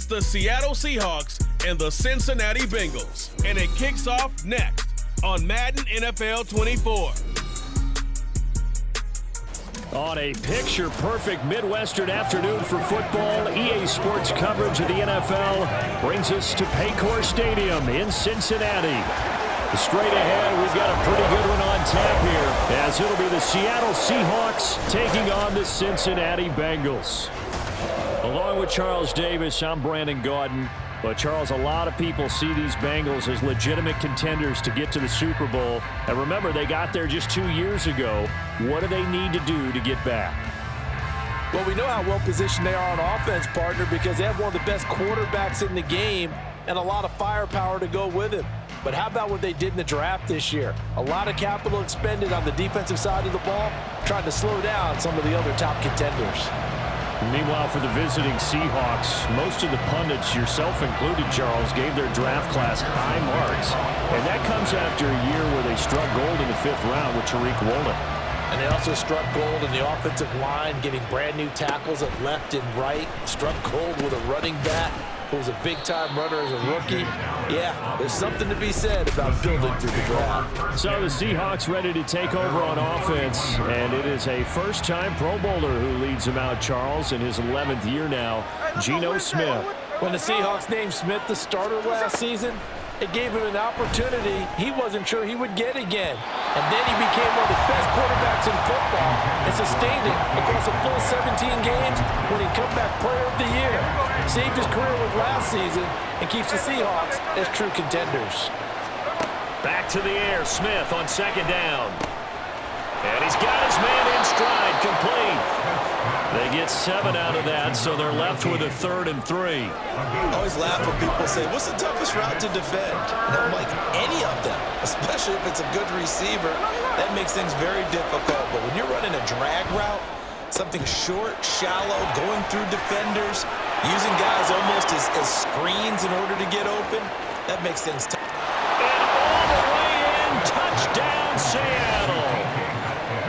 It's the Seattle Seahawks and the Cincinnati Bengals. And it kicks off next on Madden NFL 24. On a picture-perfect Midwestern afternoon for football, EA Sports coverage of the NFL brings us to Paycor Stadium in Cincinnati. Straight ahead, we've got a pretty good one on tap here, as it'll be the Seattle Seahawks taking on the Cincinnati Bengals. Along with Charles Davis, I'm Brandon Gaudin. But, Charles, a lot of people see these Bengals as legitimate contenders to get to the Super Bowl. And remember, they got there just 2 years ago. What do they need to do to get back? Well, we know how well-positioned they are on offense, partner, because they have one of the best quarterbacks in the game and a lot of firepower to go with him. But how about what they did in the draft this year? A lot of capital expended on the defensive side of the ball, trying to slow down some of the other top contenders. Meanwhile, for the visiting Seahawks, most of the pundits, yourself included, Charles, gave their draft class high marks. And that comes after a year where they struck gold in the 5th round with Tariq Woolen. And they also struck gold in the offensive line, getting brand new tackles at left and right. Struck gold with a running back who was a big-time runner as a rookie. Yeah, there's something to be said about building through the draft. So the Seahawks ready to take over on offense, and it is a first-time Pro Bowler who leads them out, Charles, in his 11th year now, Geno Smith. When the Seahawks named Smith the starter last season, it gave him an opportunity he wasn't sure he would get again. And then he became one of the best quarterbacks in football and sustained it across a full 17 games when he comeback player of the year. Saved his career with last season and keeps the Seahawks as true contenders. Back to the air, Smith on second down. And he's got his man in stride, complete. They get 7 out of that, so they're left with a 3rd and 3. I always laugh when people say, what's the toughest route to defend? And I'm like, any of them, especially if it's a good receiver. That makes things very difficult. But when you're running a drag route, something short, shallow, going through defenders, using guys almost as screens in order to get open, that makes things tough. And all the way in, touchdown Seattle.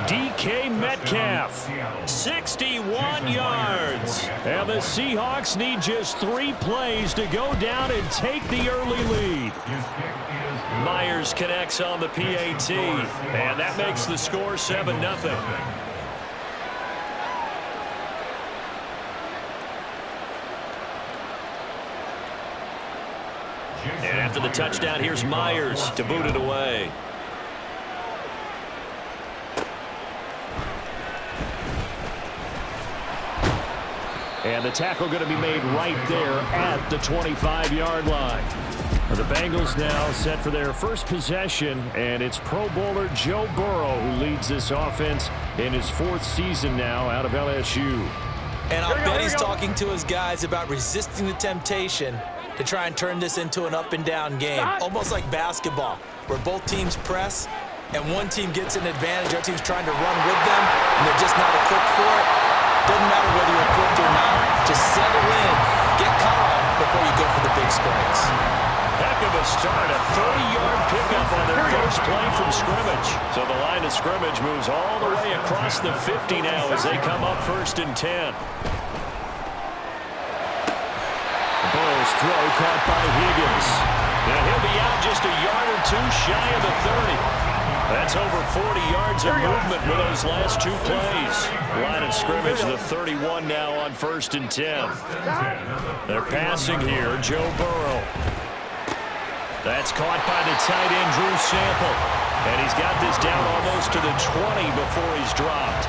DK Metcalf, 61 yards. And the Seahawks need just 3 plays to go down and take the early lead. Myers connects on the PAT, and that makes the score 7-0. And after the touchdown, here's Myers to boot it away. And the tackle going to be made right there at the 25-yard line. The Bengals now set for their first possession, and it's Pro Bowler Joe Burrow who leads this offense in his 4th season now out of LSU. And I'll bet he's talking to his guys about resisting the temptation to try and turn this into an up-and-down game, almost like basketball, where both teams press, and one team gets an advantage, the other team's trying to run with them, and they're just not equipped for it. Doesn't matter whether you're equipped or not. Just settle in, get calm before you go for the big strikes. Heck of a start, a 30-yard pickup on their first play from scrimmage. So the line of scrimmage moves all the way across the 50 now as they come up 1st and 10. Burrow's throw caught by Higgins. Now he'll be out just a yard or 2 shy of the 30. That's over 40 yards of movement with those last 2 plays. Line of scrimmage, the 31 now on 1st and 10. They're passing here, Joe Burrow. That's caught by the tight end, Drew Sample. And he's got this down almost to the 20 before he's dropped.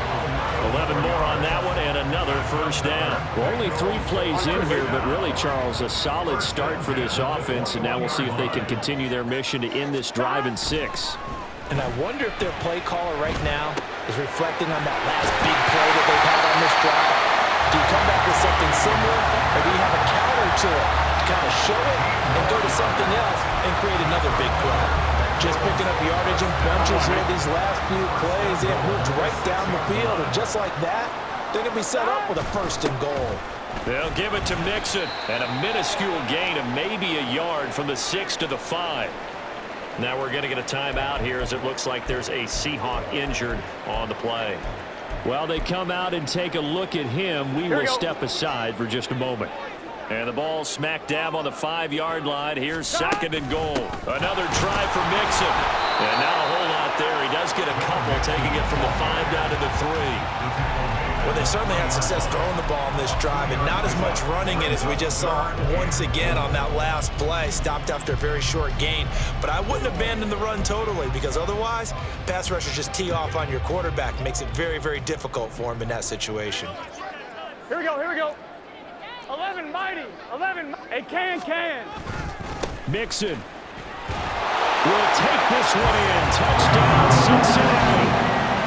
11 more on that one and another first down. Well, only 3 plays in here, but really, Charles, a solid start for this offense. And now we'll see if they can continue their mission to end this drive in 6. And I wonder if their play caller right now is reflecting on that last big play that they've had on this drive. Do you come back with something similar, or do you have a counter to it to kind of show it and go to something else and create another big play? Just picking up yardage in bunches here these last few plays. They have moved right down the field, and just like that, they're going to be set up with a 1st and goal. They'll give it to Mixon, and a minuscule gain of maybe a yard from the 6 to the 5. Now we're going to get a timeout here as it looks like there's a Seahawk injured on the play. Well, they come out and take a look at him. We will step aside for just a moment. And the ball smack dab on the 5-yard line. Here's 2nd and goal. Another try for Mixon. And not a whole lot there. He does get a couple, taking it from the 5 down to the 3. Well, they certainly had success throwing the ball on this drive, and not as much running it as we just saw once again on that last play. Stopped after a very short gain. But I wouldn't abandon the run totally, because otherwise, pass rushers just tee off on your quarterback. Makes it very, very difficult for him in that situation. Here we go, here we go. 11 mighty, 11, hey, can. Mixon will take this one in. Touchdown, Cincinnati.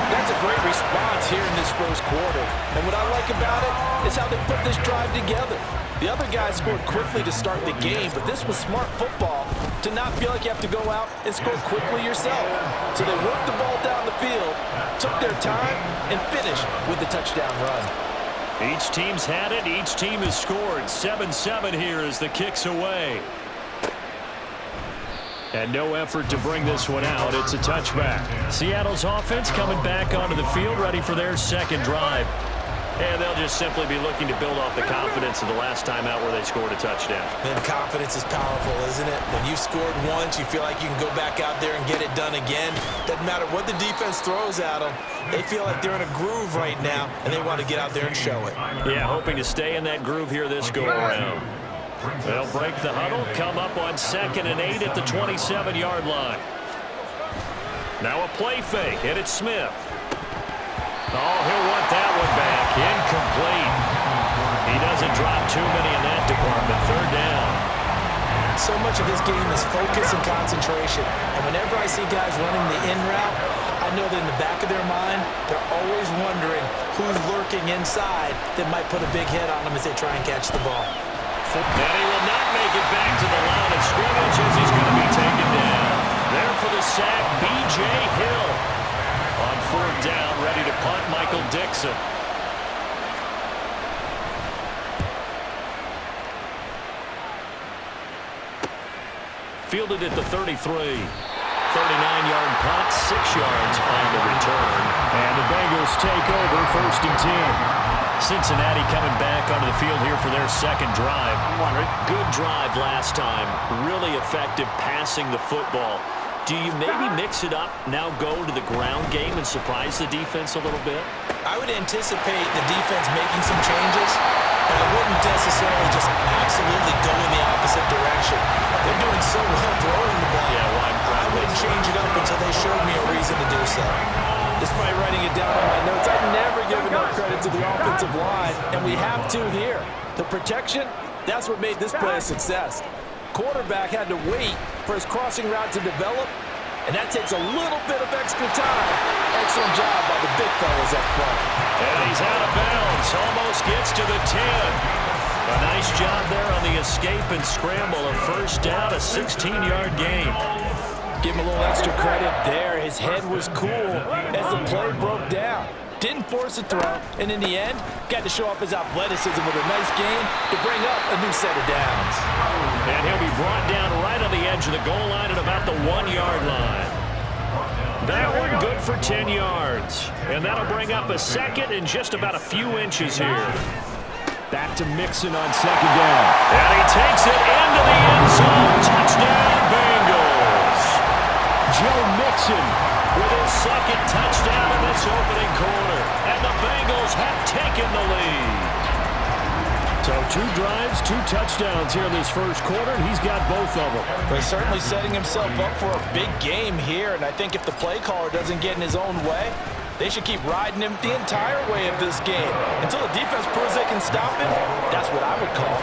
That's a great response here in this first quarter. And what I like about it is how they put this drive together. The other guys scored quickly to start the game, but this was smart football to not feel like you have to go out and score quickly yourself. So they worked the ball down the field, took their time, and finished with the touchdown run. Each team's had it. Each team has scored. 7-7 here as the kick's away. And no effort to bring this one out. It's a touchback. Seattle's offense coming back onto the field, ready for their second drive. And they'll just simply be looking to build off the confidence of the last time out where they scored a touchdown. And confidence is powerful, isn't it? When you scored once, you feel like you can go back out there and get it done again. Doesn't matter what the defense throws at them. They feel like they're in a groove right now, and they want to get out there and show it. Yeah, hoping to stay in that groove here this go-around. They'll break the huddle, come up on 2nd and 8 at the 27-yard line. Now a play fake, and it's Smith. Oh, he'll want that one back. Incomplete. He doesn't drop too many in that department. 3rd down. So much of this game is focus and concentration. And whenever I see guys running the in route, I know that in the back of their mind, they're always wondering who's lurking inside that might put a big hit on them as they try and catch the ball. And he will not make it back to the line of scrimmage as he's going to be taken down. There for the sack, B.J. Hill. On 4th down, ready to punt, Michael Dixon. Fielded at the 33. 39-yard punt, 6 yards on the return. And the Bengals take over 1st and 10. Cincinnati coming back onto the field here for their second drive. Good drive last time. Really effective passing the football. Do you maybe mix it up, now go to the ground game and surprise the defense a little bit? I would anticipate the defense making some changes, but I wouldn't necessarily just absolutely go in the opposite direction. They're doing so well throwing the ball. Yeah, I wouldn't change it up until they showed me a reason to do so. Despite writing it down on my notes, I never give enough credit to the offensive line, and we have to here. The protection, that's what made this play a success. Quarterback had to wait for his crossing route to develop, and that takes a little bit of extra time. Excellent job by the big fellas up front. And he's out of bounds, almost gets to the 10. A nice job there on the escape and scramble. A 1st down, a 16-yard gain. Give him a little extra credit there. His head was cool as the play broke down. Didn't force a throw, and in the end, got to show off his athleticism with a nice gain to bring up a new set of downs. And he'll be brought down right on the edge of the goal line at about the 1-yard line. That one good for 10 yards. And that'll bring up a 2nd and just about a few inches here. Back to Mixon on 2nd down. And he takes it into the end zone. Touchdown, Bengals. Joe Mixon with his 2nd touchdown in this opening quarter. And the Bengals have taken the lead. So 2 drives, 2 touchdowns here in this first quarter, and he's got both of them. But he's certainly setting himself up for a big game here, and I think if the play caller doesn't get in his own way, they should keep riding him the entire way of this game. Until the defense proves they can stop him, that's what I would call.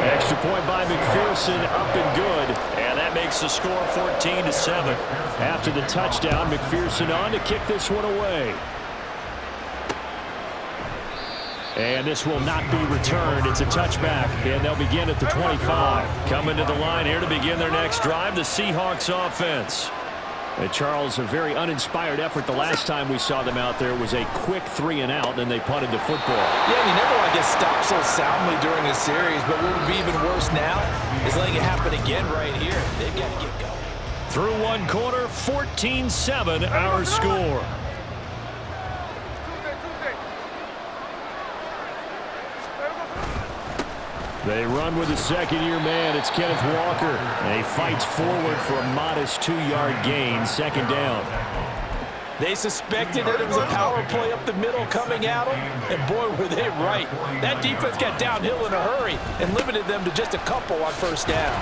Extra point by McPherson, up and good. And that makes the score 14-7. After the touchdown, McPherson on to kick this one away. And this will not be returned. It's a touchback, and they'll begin at the 25. Coming to the line here to begin their next drive, the Seahawks offense. And Charles, a very uninspired effort the last time we saw them out there was a quick 3-and-out, and they punted the football. Yeah, and you never want to get stopped so soundly during a series, but what would be even worse now is letting it happen again right here. They've got to get going. Through one quarter, 14-7 our score. They run with the second-year man. It's Kenneth Walker. And he fights forward for a modest 2-yard gain. Second down. They suspected that it was a power play up the middle coming at them, and boy, were they right. That defense got downhill in a hurry and limited them to just a couple on first down.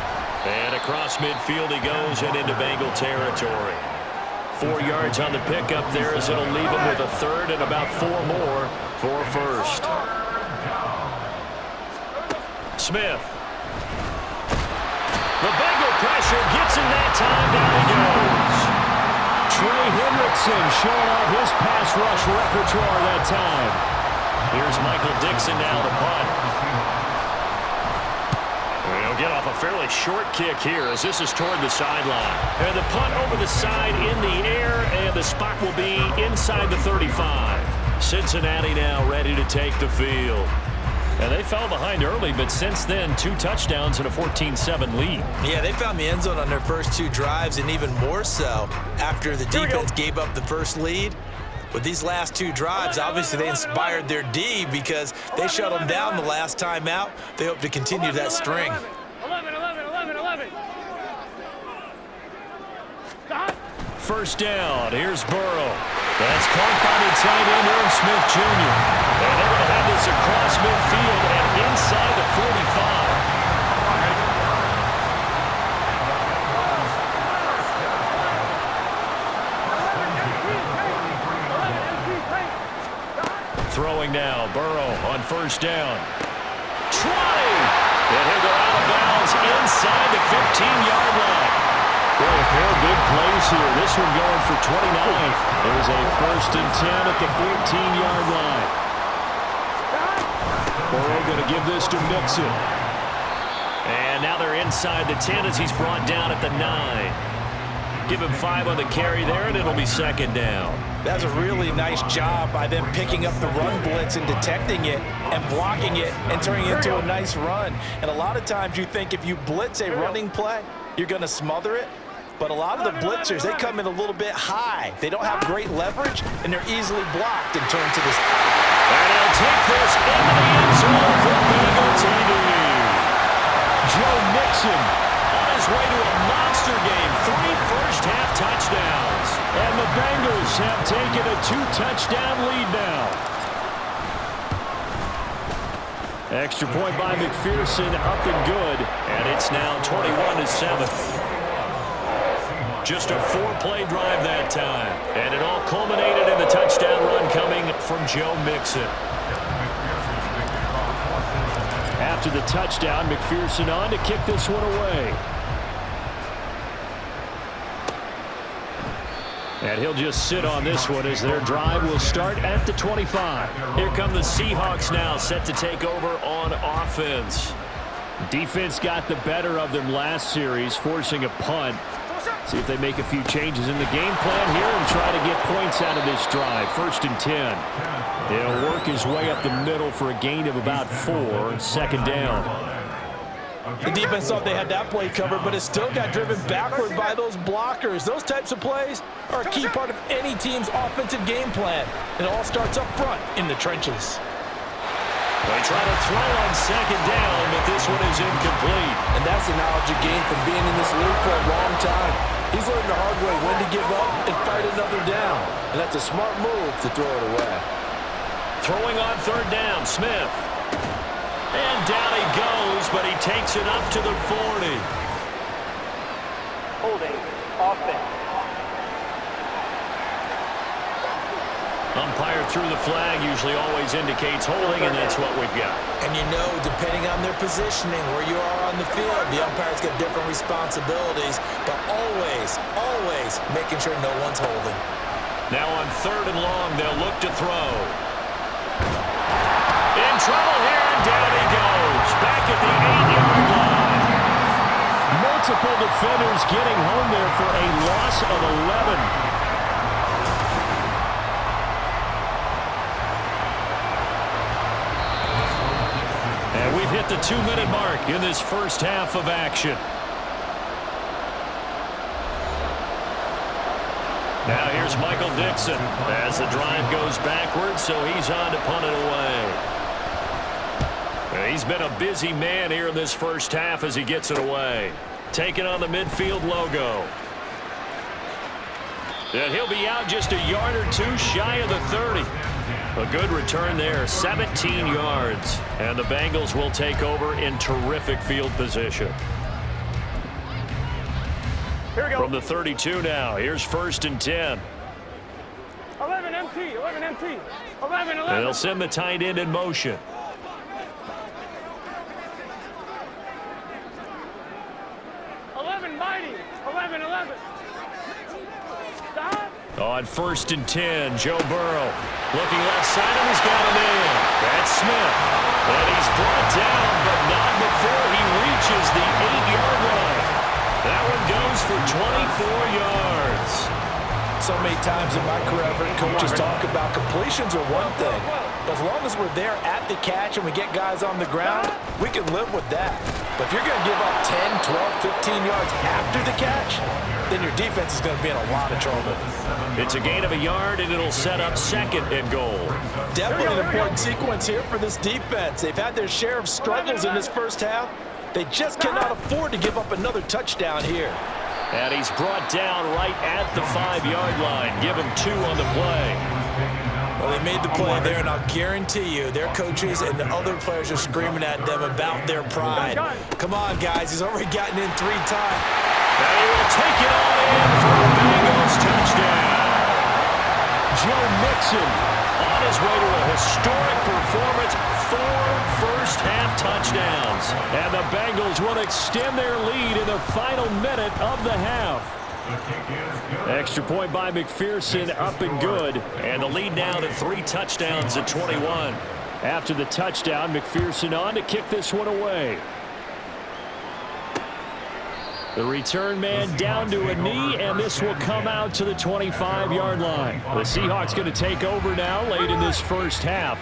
And across midfield he goes and into Bengal territory. 4 yards on the pickup there as it'll leave him with a third and about 4 more for first. Smith. The Bengal pressure gets him that time. Down he goes. Trey Hendrickson showing off his pass rush repertoire that time. Here's Michael Dixon now to punt. He'll get off a fairly short kick here as this is toward the sideline. And the punt over the side in the air, and the spot will be inside the 35. Cincinnati now ready to take the field. And they fell behind early, but since then, 2 touchdowns and a 14-7 lead. Yeah, they found the end zone on their first 2 drives, and even more so after the defense gave up the first lead. With these last 2 drives, obviously they inspired their D because they shut them down the last time out. They hope to continue that string. 11. Stop. First down, here's Burrow. That's caught by the tight end, Irv Smith Jr. And they're going to have this across midfield and inside the 45. Throwing now, Burrow on first down. Try! And he'll go out of bounds inside the 15-yard line. Boy, a pair of big plays here. This one going for 29. There's a 1st and 10 at the 14-yard line. Burrow going to give this to Mixon. And now they're inside the 10 as he's brought down at the 9. Give him 5 on the carry there, and it'll be second down. That's a really nice job by them picking up the run blitz and detecting it and blocking it and turning it into a nice run. And a lot of times you think if you blitz a running play, you're going to smother it. But a lot of the blitzers, they come in a little bit high. They don't have great leverage, and they're easily blocked and turned to this. And he'll take this into the end zone for Bengal TD. Joe Mixon on his way to a monster game. 3 first-half touchdowns. And the Bengals have taken a 2-touchdown lead now. Extra point by McPherson, up and good. And it's now 21-7. Just a 4-play drive that time. And it all culminated in the touchdown run coming from Joe Mixon. After the touchdown, McPherson on to kick this one away. And he'll just sit on this one as their drive will start at the 25. Here come the Seahawks now, set to take over on offense. Defense got the better of them last series, forcing a punt. See if they make a few changes in the game plan here and try to get points out of this drive. 1st and 10. He'll work his way up the middle for a gain of about 4. Second down. The defense thought they had that play covered, but it still got driven backward by those blockers. Those types of plays are a key part of any team's offensive game plan. It all starts up front in the trenches. They try to throw on second down, but this one is incomplete. And that's the knowledge you gain from being in this league for a long time. He's learned the hard way when to give up and fight another down. And that's a smart move to throw it away. Throwing on third down, Smith. And down he goes, but he takes it up to the 40. Holding. Offense. Umpire through the flag usually always indicates holding, and that's what we've got. And you know, depending on their positioning, where you are on the field, the umpire's got different responsibilities, but always making sure no one's holding. Now on 3rd and long, they'll look to throw. In trouble here, and down he goes. Back at the 8-yard line. Multiple defenders getting home there for a loss of 11. And we've hit the 2-minute mark in this first half of action. Now here's Michael Dixon as the drive goes backwards, so he's on to punt it away. He's been a busy man here in this first half as he gets it away. Taking on the midfield logo. And he'll be out just a yard or two shy of the 30. A good return there, 17 yards. And the Bengals will take over in terrific field position. Here we go. From the 32 now, here's 1st and 10. 11 MT, 11 MT, 11, 11. And they'll send the tight end in motion. 11 mighty, 11, 11. Stop. On 1st and 10, Joe Burrow looking left side, and he's got him in. That's Smith. And he's brought down, but not before he reaches the 8-yard line. That one goes for 24 yards. So many times in my career, I've heard coaches talk about completions are one thing. But as long as we're there at the catch and we get guys on the ground, we can live with that. But if you're going to give up 10, 12, 15 yards after the catch, then your defense is going to be in a lot of trouble. It's a gain of a yard, and it'll set up 2nd and goal. Definitely an important sequence here for this defense. They've had their share of struggles in this first half. They just cannot afford to give up another touchdown here. And he's brought down right at the 5-yard line. Give him 2 on the play. Well, they made the play there, and I'll guarantee you their coaches and the other players are screaming at them about their pride. Come on, guys. He's already gotten in 3 times. And he will take it all in for a Bengals touchdown. Joe Mixon on his way to a historic performance. 4 first-half touchdowns. And the Bengals will extend their lead in the final minute of the half. Extra point by McPherson, up and good. And the lead now to 3 touchdowns at 21. After the touchdown, McPherson on to kick this one away. The return man down to a knee, and this will come out to the 25-yard line. The Seahawks going to take over now late in this first half.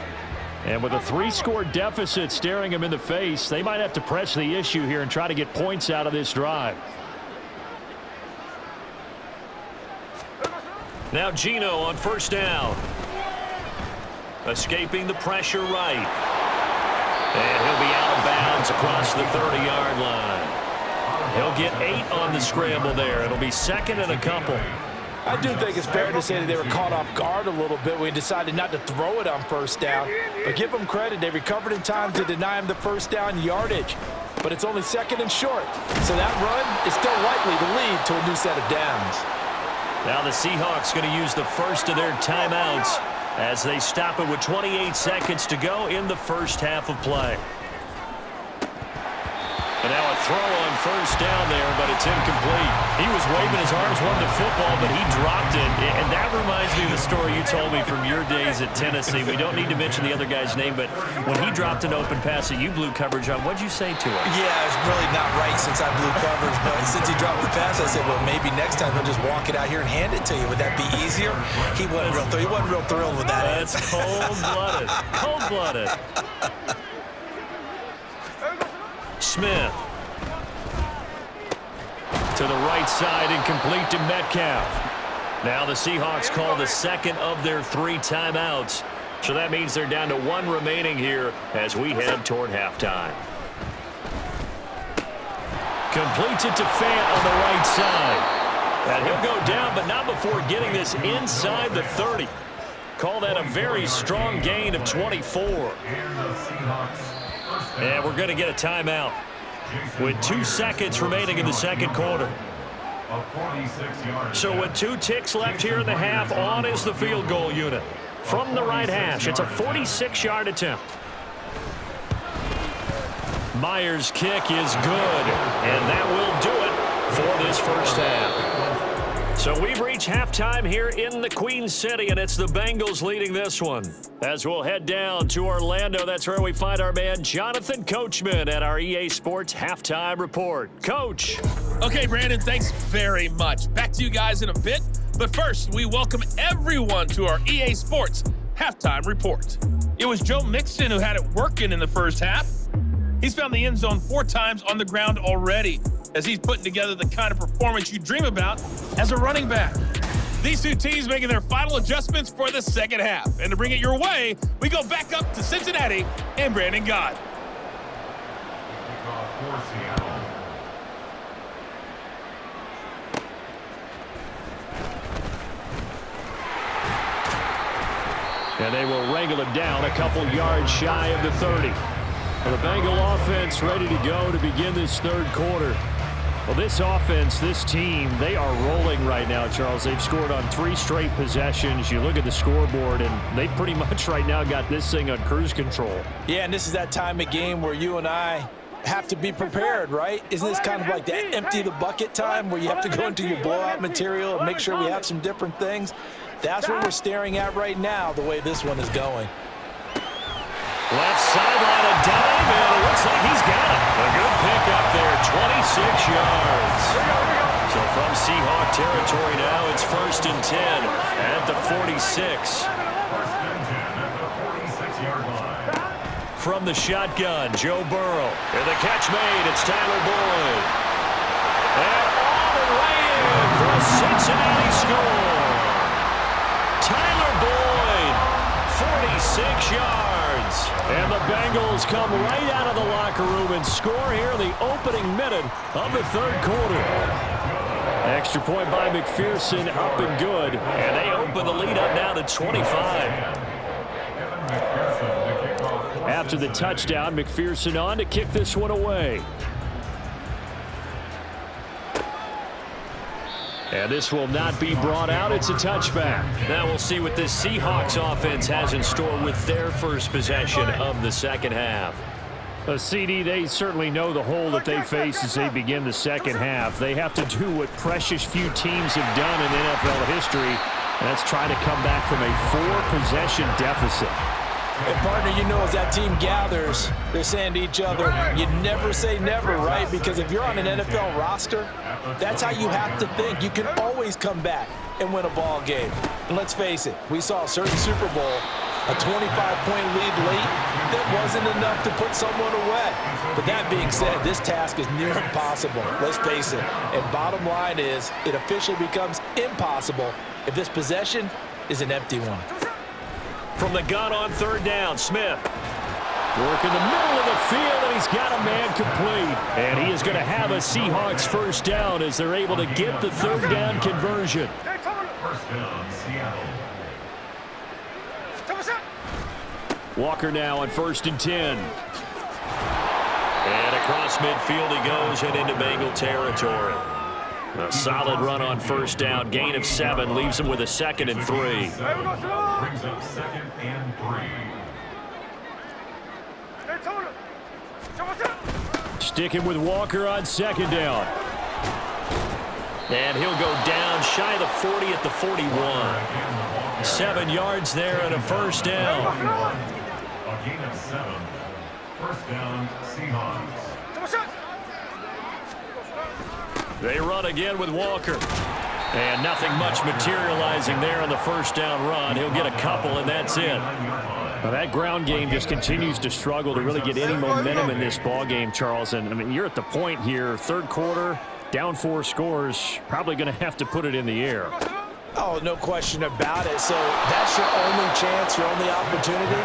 And with a 3-score deficit staring them in the face, they might have to press the issue here and try to get points out of this drive. Now Geno on 1st down. Escaping the pressure right. And he'll be out of bounds across the 30-yard line. He'll get 8 on the scramble there. It'll be 2nd and a couple. I do think it's fair to say that they were caught off guard a little bit when he decided not to throw it on 1st down. But give them credit. They recovered in time to deny him the 1st down yardage. But it's only 2nd and short. So that run is still likely to lead to a new set of downs. Now the Seahawks going to use the first of their timeouts as they stop it with 28 seconds to go in the first half of play. And now a throw on 1st down there, but it's incomplete. He was waving his arms, wanting the football, but he dropped it. And that reminds me of the story you told me from your days at Tennessee. We don't need to mention the other guy's name, but when he dropped an open pass that you blew coverage on, what'd you say to him? Yeah, it's really not right since I blew coverage, but since he dropped the pass, I said, well, maybe next time he'll just walk it out here and hand it to you. Would that be easier? He wasn't real thrilled with that. That's cold-blooded. Cold-blooded. Smith. To the right side and complete to Metcalf. Now the Seahawks call the 2nd of their 3 timeouts. So that means they're down to 1 remaining here as we head toward halftime. Completes it to Fant on the right side. And he'll go down, but not before getting this inside the 30. Call that a very strong gain of 24. And we're going to get a timeout with 2 seconds remaining in the 2nd quarter. So with 2 ticks left here in the half, on is the field goal unit. From the right hash, it's a 46-yard attempt. Myers' kick is good, and that will do it for this first half. So we've reached halftime here in the Queen City, and it's the Bengals leading this one. As we'll head down to Orlando, that's where we find our man Jonathan Coachman at our EA Sports Halftime Report. Coach. Okay, Brandon, thanks very much. Back to you guys in a bit. But first, we welcome everyone to our EA Sports Halftime Report. It was Joe Mixon who had it working in the first half. He's found the end zone 4 times on the ground already, as he's putting together the kind of performance you dream about as a running back. These 2 teams making their final adjustments for the second half. And to bring it your way, we go back up to Cincinnati and Brandon Gott. And they will wrangle him down a couple yards shy of the 30. Well, the Bengal offense ready to go to begin this third quarter. Well, this offense, this team, they are rolling right now, Charles. They've scored on 3 straight possessions. You look at the scoreboard, and they pretty much right now got this thing on cruise control. Yeah, and this is that time of game where you and I have to be prepared, right? Isn't this kind of like that empty the bucket time where you have to go into your blowout material and make sure we have some different things? That's what we're staring at right now, the way this one is going. Left sideline, a dive, and it looks like he's got it. A good pick up there, 26 yards. So from Seahawk territory now, it's 1st and 10 at the 46. From the shotgun, Joe Burrow. And the catch made, it's Tyler Boyd. And all the way in for a Cincinnati score. Tyler Boyd, 46 yards. And the Bengals come right out of the locker room and score here in the opening minute of the third quarter. Extra point by McPherson, up and good. And they open the lead up now to 25. After the touchdown, McPherson on to kick this one away. And this will not be brought out. It's a touchback. Now we'll see what this Seahawks offense has in store with their first possession of the second half. CD, they certainly know the hole that they face as they begin the second half. They have to do what precious few teams have done in NFL history, and that's try to come back from a 4-possession deficit. And partner, you know, as that team gathers, they're saying to each other, you never say never, right? Because if you're on an NFL roster, that's how you have to think. You can always come back and win a ball game. And let's face it, we saw a certain Super Bowl, a 25-point lead late, that wasn't enough to put someone away. But that being said, this task is near impossible. Let's face it. And bottom line is, it officially becomes impossible if this possession is an empty one. From the gun on 3rd down, Smith. Work in the middle of the field, and he's got a man complete. And he is going to have a Seahawks first down as they're able to get the 3rd down conversion. First down, Seattle. Walker now on 1st and 10. And across midfield he goes and into Bengal territory. A solid run on 1st down. Gain of 7 leaves him with a 2nd and 3. Brings up 2nd and 3. Sticking with Walker on 2nd down. And he'll go down shy of the 40 at the 41. 7 yards there and a 1st down. A gain of 7. 1st down, Seahawks. They run again with Walker. And nothing much materializing there on the 1st down run. He'll get a couple, and that's it. Well, that ground game just continues to struggle to really get any momentum in this ball game, Charles. And, I mean, you're at the point here, 3rd quarter, down 4 scores, probably going to have to put it in the air. Oh, no question about it. So that's your only chance, your only opportunity.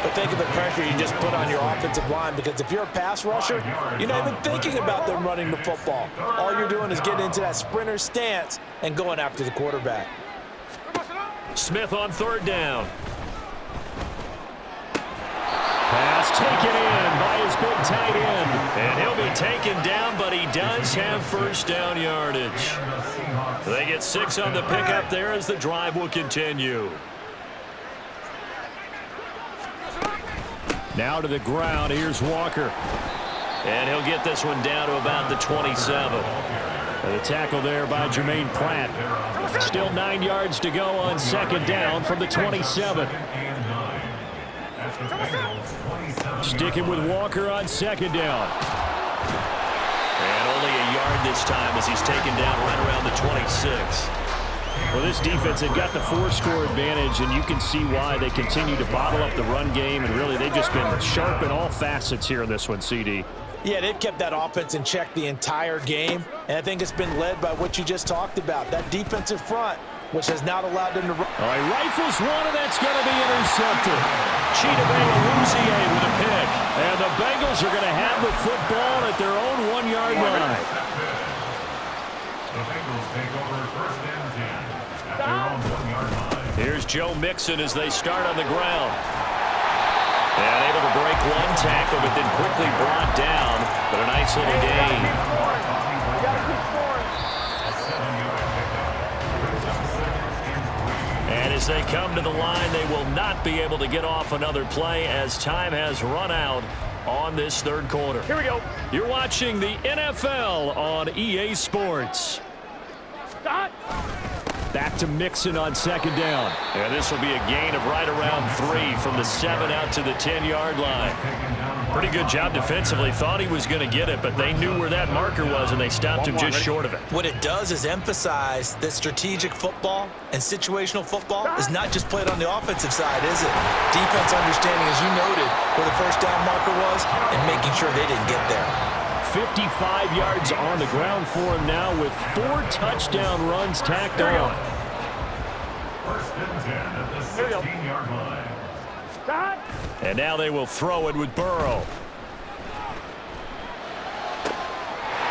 But think of the pressure you just put on your offensive line, because if you're a pass rusher, you're not even thinking about them running the football. All you're doing is getting into that sprinter stance and going after the quarterback. Smith on 3rd down. Pass taken in by his big tight end. And he'll be taken down, but he does have 1st down yardage. They get 6 on the pickup there as the drive will continue. Now to the ground. Here's Walker. And he'll get this one down to about the 27. And the tackle there by Jermaine Pratt. Still 9 yards to go on 2nd down from the 27. Sticking with Walker on 2nd down. And only a yard this time as he's taken down right around the 26. Well, this defense, they've got the 4-score advantage, and you can see why they continue to bottle up the run game, and really they've just been sharp in all facets here in this one, CD. Yeah, they've kept that offense in check the entire game, and I think it's been led by what you just talked about, that defensive front, which has not allowed them to run. All right, rifles one, and that's going to be intercepted. Chidobe with a pick, and the Bengals are going to have the football at their own 1-yard line. The Bengals take over 1st and 10 at their own 1-yard line. Here's Joe Mixon as they start on the ground. And able to break one tackle, but then quickly brought down. But a nice little gain. And as they come to the line, they will not be able to get off another play as time has run out on this third quarter. Here we go. You're watching the NFL on EA Sports. Stop. Back to Mixon on second down. And this will be a gain of right around 3 from the 7 out to the 10-yard line. Pretty good job defensively. Thought he was going to get it, but they knew where that marker was, and they stopped him just short of it. What it does is emphasize that strategic football and situational football is not just played on the offensive side, is it? Defense understanding, as you noted, where the first down marker was and making sure they didn't get there. 55 yards on the ground for him now with 4 touchdown runs tacked on. First and 10 at the 16-yard line. Stop. And now they will throw it with Burrow.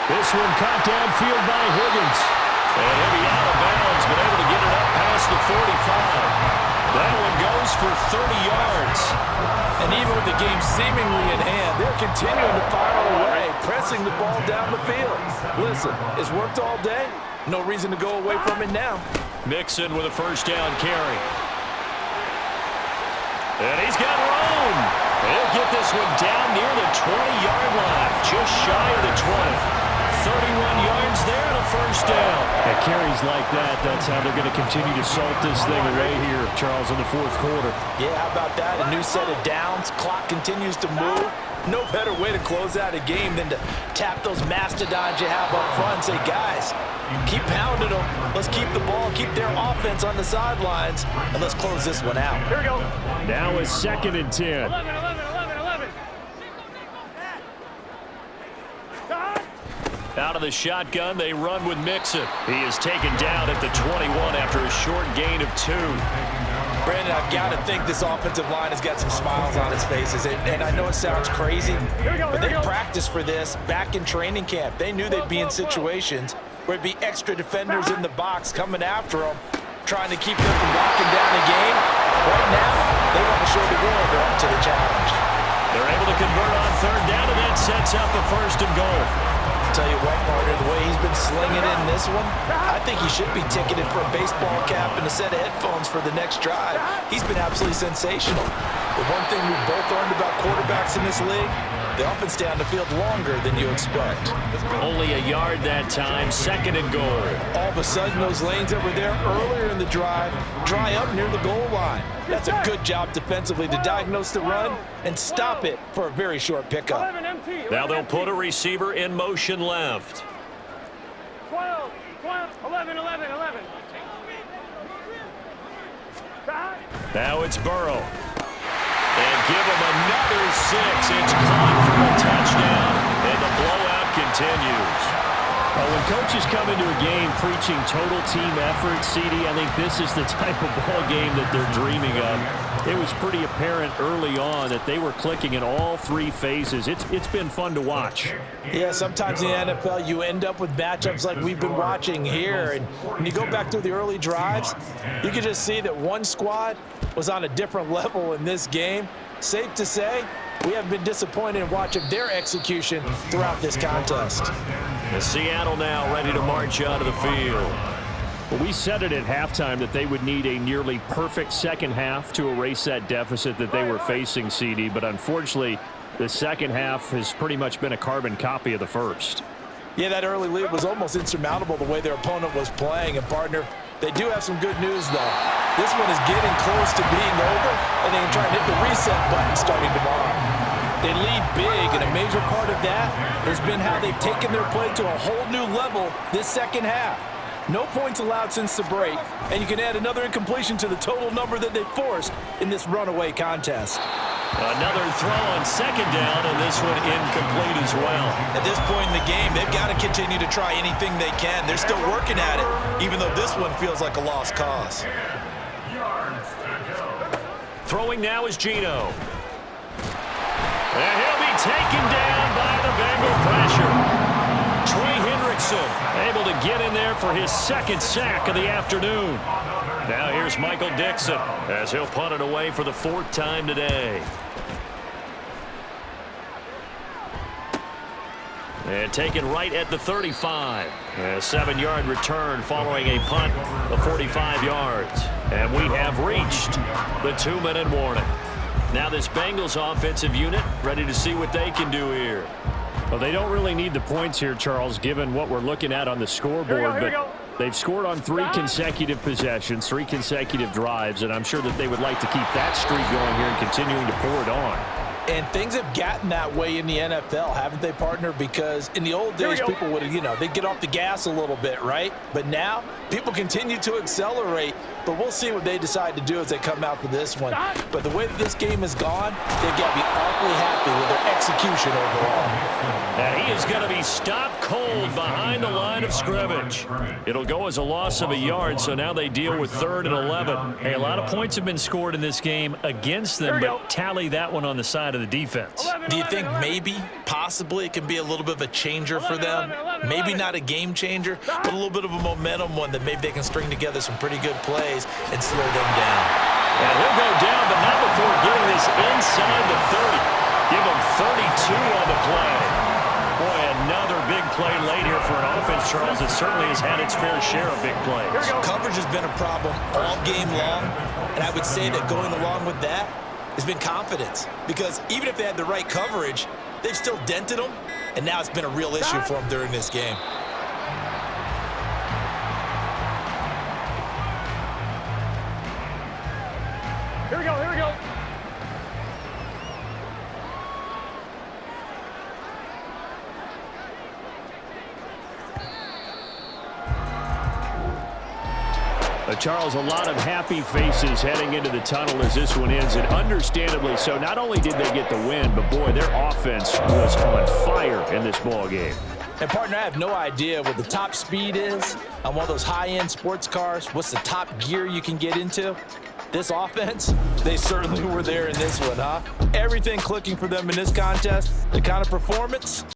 This one caught downfield by Higgins. And he'll be out of bounds, but able to get it up past the 45. That one goes for 30 yards. And even with the game seemingly in hand, they're continuing to fire away, pressing the ball down the field. Listen, it's worked all day. No reason to go away from it now. Mixon with a first down carry. And he's got room. He'll get this one down near the 20-yard line, just shy of the 20. 31 yards there and a first down. At carries like that, that's how they're going to continue to salt this thing away here, Charles, in the fourth quarter. Yeah, how about that? A new set of downs. Clock continues to move. No better way to close out a game than to tap those mastodons you have up front and say, guys, keep pounding them. Let's keep the ball, keep their offense on the sidelines, and let's close this one out. Here we go. Now is 2nd and 10. 11. Stop. Out of the shotgun, they run with Mixon. He is taken down at the 21 after a short gain of 2. Brandon, I've got to think this offensive line has got some smiles on its faces. And I know it sounds crazy, but they practiced for this back in training camp. They knew they'd be in situations where it'd be extra defenders in the box coming after them, trying to keep them from locking down the game. Right now, they want to show the world they're up to the challenge. They're able to convert on third down, and that sets up a first and goal. Tell you what, partner, the way he's been slinging in this one, I think he should be ticketed for a baseball cap and a set of headphones for the next drive. He's been absolutely sensational. The one thing we've both learned about quarterbacks in this league, they often stay on the field longer than you expect. Only a yard that time, 2nd and goal. All of a sudden, those lanes that were there earlier in the drive dry up near the goal line. That's a good job defensively to diagnose the run and stop it for a very short pickup. Now they'll put a receiver in motion left. 12, 11. Stop. Now it's Burrow. And give him another 6. It's caught for a touchdown, and the blowout continues. Well, when coaches come into a game preaching total team effort, CD, I think this is the type of ball game that they're dreaming of. It was pretty apparent early on that they were clicking in all 3 phases. It's been fun to watch. Yeah, sometimes in the NFL you end up with matchups like we've been watching here. And when you go back through the early drives, you can just see that one squad was on a different level in this game. Safe to say, we haven't been disappointed in watching their execution throughout this contest. And Seattle now ready to march out of the field. Well, we said it at halftime that they would need a nearly perfect second half to erase that deficit that they were facing, CD. But unfortunately, the second half has pretty much been a carbon copy of the first. Yeah, that early lead was almost insurmountable the way their opponent was playing. And, partner, they do have some good news, though. This one is getting close to being over, and they can try and hit the reset button starting tomorrow. They lead big, and a major part of that has been how they've taken their play to a whole new level this second half. No points allowed since the break, and you can add another incompletion to the total number that they forced in this runaway contest. Another throw on second down, and this one incomplete as well. At this point in the game, they've got to continue to try anything they can. They're still working at it, even though this one feels like a lost cause. Throwing now is Geno. And he'll be taken down by the Bengal pressure. Trey Hendrickson able to get in there for his 2nd sack of the afternoon. Now here's Michael Dixon as he'll punt it away for the 4th time today. And taken right at the 35. A 7-yard return following a punt of 45 yards. And we have reached the 2-minute warning. Now this Bengals offensive unit ready to see what they can do here. Well, they don't really need the points here, Charles, given what we're looking at on the scoreboard. But they've scored on 3 consecutive possessions, 3 consecutive drives, and I'm sure that they would like to keep that streak going here and continuing to pour it on. And things have gotten that way in the NFL, haven't they, partner? Because in the old days, people would, they'd get off the gas a little bit, right? But now, people continue to accelerate. But we'll see what they decide to do as they come out for this one. But the way that this game has gone, they've got to be awfully happy with their execution overall. And he is going to be stopped cold behind the line of scrimmage. It'll go as a loss of a yard, so now they deal with 3rd and 11. Hey, a lot of points have been scored in this game against them, but tally that one on the side of the defense. Do you think maybe, possibly, it can be a little bit of a changer for them? Maybe not a game changer, but a little bit of a momentum one that maybe they can string together some pretty good plays and slow them down. And he'll go down, but not before getting this inside the 30. Give him 32 on the play. Boy, another big play late here for an offense, Charles. It certainly has had its fair share of big plays. Coverage has been a problem all game long, and I would say that going along with that has been confidence. Because even if they had the right coverage, they've still dented them, and now it's been a real issue for them during this game. Here we go, here we go. Charles, a lot of happy faces heading into the tunnel as this one ends, and understandably so. Not only did they get the win, but boy, their offense was on fire in this ball game. And, partner, I have no idea what the top speed is on one of those high-end sports cars. What's the top gear you can get into? This offense, they certainly were there in this one, huh? Everything clicking for them in this contest, the kind of performance,